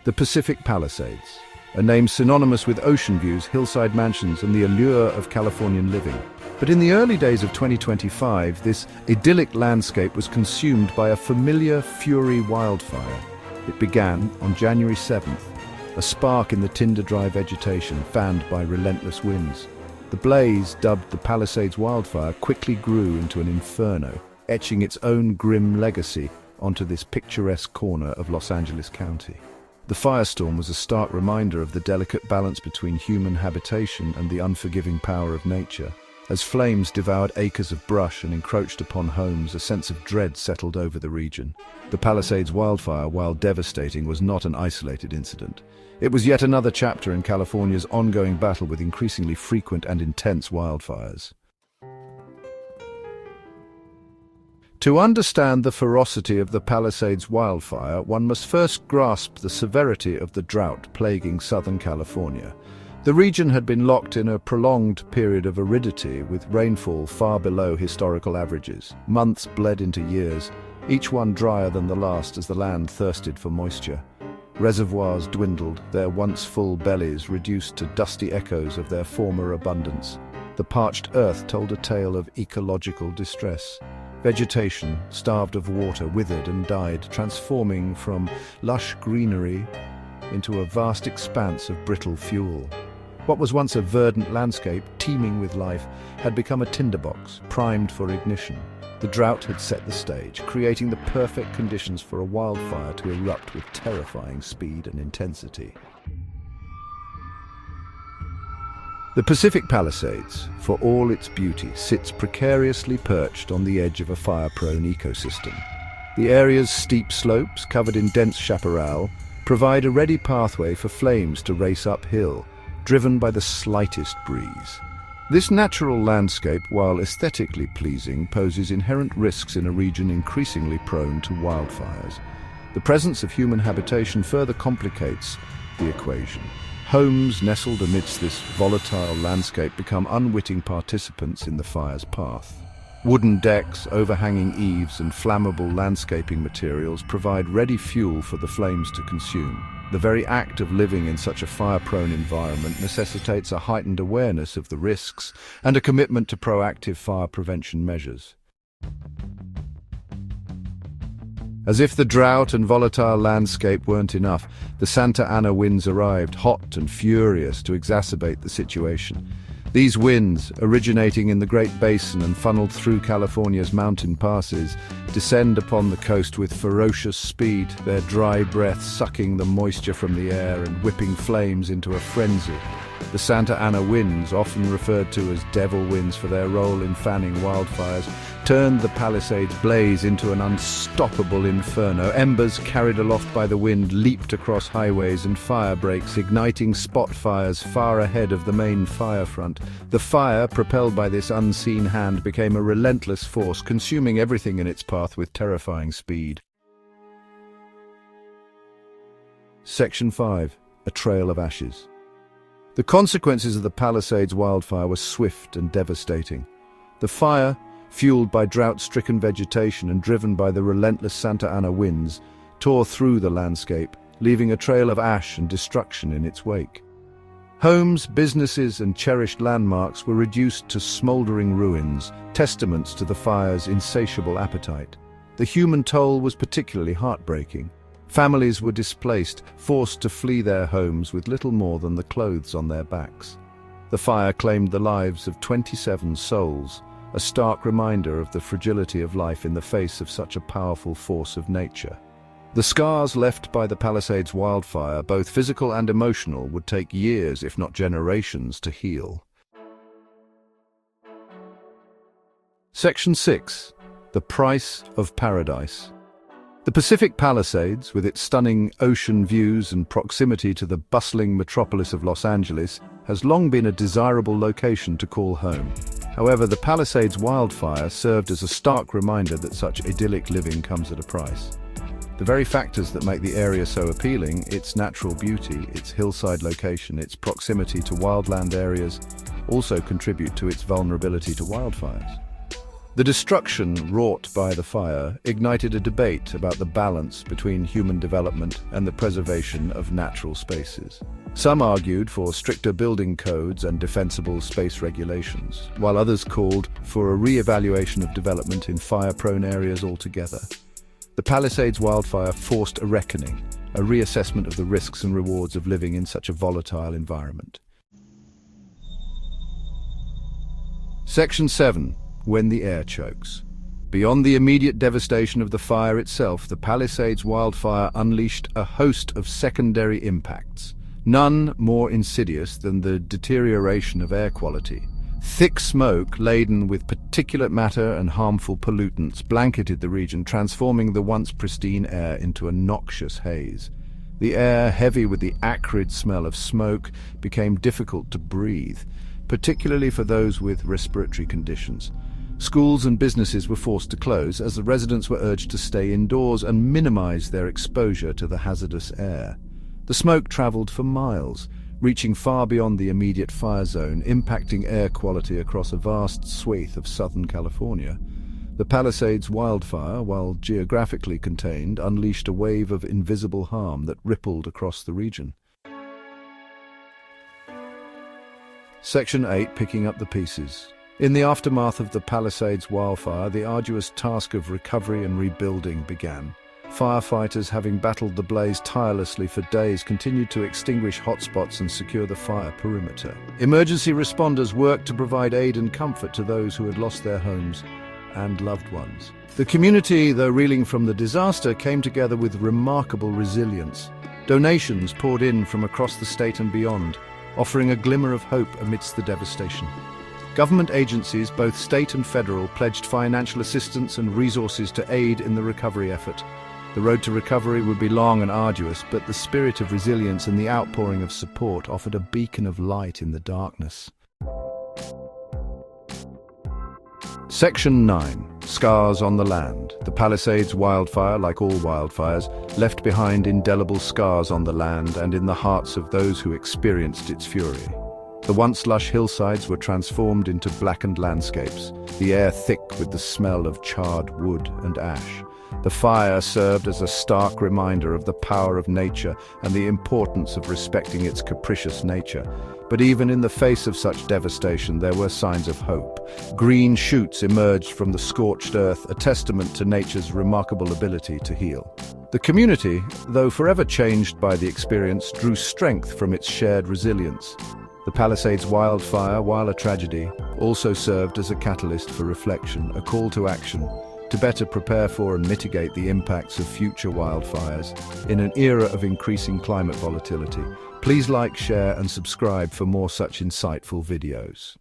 The Pacific Palisades, a name synonymous with ocean views, hillside mansions, and the allure of Californian living. But in the early days of 2025, this idyllic landscape was consumed by a familiar fury wildfire. It began on January 7th, a spark in the tinder-dry vegetation fanned by relentless winds. The blaze, dubbed the Palisades Wildfire, quickly grew into an inferno, etching its own grim legacy onto this picturesque corner of Los Angeles County. The firestorm was a stark reminder of the delicate balance between human habitation and the unforgiving power of nature. As flames devoured acres of brush and encroached upon homes, a sense of dread settled over the region. The Palisades Wildfire, while devastating, was not an isolated incident. It was yet another chapter in California's ongoing battle with increasingly frequent and intense wildfires. To understand the ferocity of the Palisades Wildfire, one must first grasp the severity of the drought plaguing Southern California. The region had been locked in a prolonged period of aridity, with rainfall far below historical averages. Months bled into years, each one drier than the last as the land thirsted for moisture. Reservoirs dwindled, their once full bellies reduced to dusty echoes of their former abundance. The parched earth told a tale of ecological distress. Vegetation, starved of water, withered and died, transforming from lush greenery into a vast expanse of brittle fuel. What was once a verdant landscape, teeming with life, had become a tinderbox, primed for ignition. The drought had set the stage, creating the perfect conditions for a wildfire to erupt with terrifying speed and intensity. The Pacific Palisades, for all its beauty, sits precariously perched on the edge of a fire-prone ecosystem. The area's steep slopes, covered in dense chaparral, provide a ready pathway for flames to race uphill, driven by the slightest breeze. This natural landscape, while aesthetically pleasing, poses inherent risks in a region increasingly prone to wildfires. The presence of human habitation further complicates the equation. Homes nestled amidst this volatile landscape become unwitting participants in the fire's path. Wooden decks, overhanging eaves, and flammable landscaping materials provide ready fuel for the flames to consume. The very act of living in such a fire-prone environment necessitates a heightened awareness of the risks and a commitment to proactive fire prevention measures. As if the drought and volatile landscape weren't enough, the Santa Ana winds arrived, hot and furious, to exacerbate the situation. These winds, originating in the Great Basin and funneled through California's mountain passes, descend upon the coast with ferocious speed, their dry breath sucking the moisture from the air and whipping flames into a frenzy. The Santa Ana winds, often referred to as devil winds for their role in fanning wildfires, turned the Palisades blaze into an unstoppable inferno. Embers carried aloft by the wind leaped across highways and fire breaks, igniting spot fires far ahead of the main fire front. The fire, propelled by this unseen hand, became a relentless force, consuming everything in its path with terrifying speed. Section 5. A Trail of Ashes. The consequences of the Palisades wildfire were swift and devastating. The fire, fueled by drought-stricken vegetation and driven by the relentless Santa Ana winds, tore through the landscape, leaving a trail of ash and destruction in its wake. Homes, businesses, and cherished landmarks were reduced to smoldering ruins, testaments to the fire's insatiable appetite. The human toll was particularly heartbreaking. Families were displaced, forced to flee their homes with little more than the clothes on their backs. The fire claimed the lives of 27 souls, a stark reminder of the fragility of life in the face of such a powerful force of nature. The scars left by the Palisades wildfire, both physical and emotional, would take years, if not generations, to heal. Section 6. The Price of Paradise. The Pacific Palisades, with its stunning ocean views and proximity to the bustling metropolis of Los Angeles, has long been a desirable location to call home. However, the Palisades wildfire served as a stark reminder that such idyllic living comes at a price. The very factors that make the area so appealing, its natural beauty, its hillside location, its proximity to wildland areas, also contribute to its vulnerability to wildfires. The destruction wrought by the fire ignited a debate about the balance between human development and the preservation of natural spaces. Some argued for stricter building codes and defensible space regulations, while others called for a re-evaluation of development in fire-prone areas altogether. The Palisades wildfire forced a reckoning, a reassessment of the risks and rewards of living in such a volatile environment. Section 7. When the air chokes. Beyond the immediate devastation of the fire itself, the Palisades wildfire unleashed a host of secondary impacts, none more insidious than the deterioration of air quality. Thick smoke laden with particulate matter and harmful pollutants blanketed the region, transforming the once pristine air into a noxious haze. The air, heavy with the acrid smell of smoke, became difficult to breathe, particularly for those with respiratory conditions. Schools and businesses were forced to close as the residents were urged to stay indoors and minimize their exposure to the hazardous air. The smoke traveled for miles, reaching far beyond the immediate fire zone, impacting air quality across a vast swathe of Southern California. The Palisades wildfire, while geographically contained, unleashed a wave of invisible harm that rippled across the region. Section 8. Picking up the pieces. In the aftermath of the Palisades wildfire, the arduous task of recovery and rebuilding began. Firefighters, having battled the blaze tirelessly for days, continued to extinguish hotspots and secure the fire perimeter. Emergency responders worked to provide aid and comfort to those who had lost their homes and loved ones. The community, though reeling from the disaster, came together with remarkable resilience. Donations poured in from across the state and beyond, offering a glimmer of hope amidst the devastation. Government agencies, both state and federal, pledged financial assistance and resources to aid in the recovery effort. The road to recovery would be long and arduous, but the spirit of resilience and the outpouring of support offered a beacon of light in the darkness. Section 9. Scars on the land. The Palisades wildfire, like all wildfires, left behind indelible scars on the land and in the hearts of those who experienced its fury. The once lush hillsides were transformed into blackened landscapes, the air thick with the smell of charred wood and ash. The fire served as a stark reminder of the power of nature and the importance of respecting its capricious nature. But even in the face of such devastation, there were signs of hope. Green shoots emerged from the scorched earth, a testament to nature's remarkable ability to heal. The community, though forever changed by the experience, drew strength from its shared resilience. The Palisades wildfire, while a tragedy, also served as a catalyst for reflection, a call to action, to better prepare for and mitigate the impacts of future wildfires in an era of increasing climate volatility. Please like, share, and subscribe for more such insightful videos.